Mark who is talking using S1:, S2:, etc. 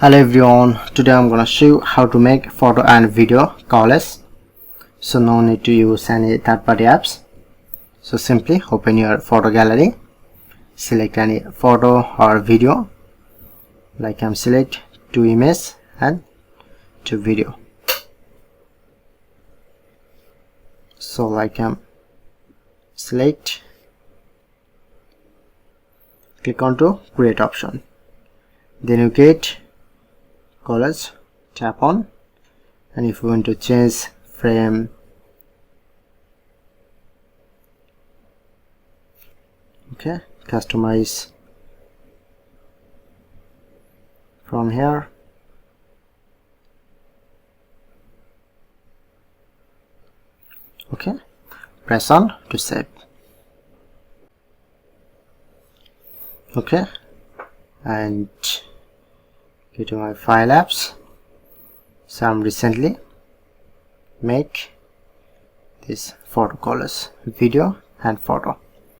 S1: Hello everyone, today I'm gonna show you how to make photo and video collage. So no need to use any third-party apps. So simply open your photo gallery, select any photo or video, like I'm select 2 images and 2 video. So like I'm select, click on to create option, then you get collage, tap on, and if you want to change frame, okay, customize from here, okay, press on to save, okay, and go to my file apps. So I'm recently make this photo collage, video and photo.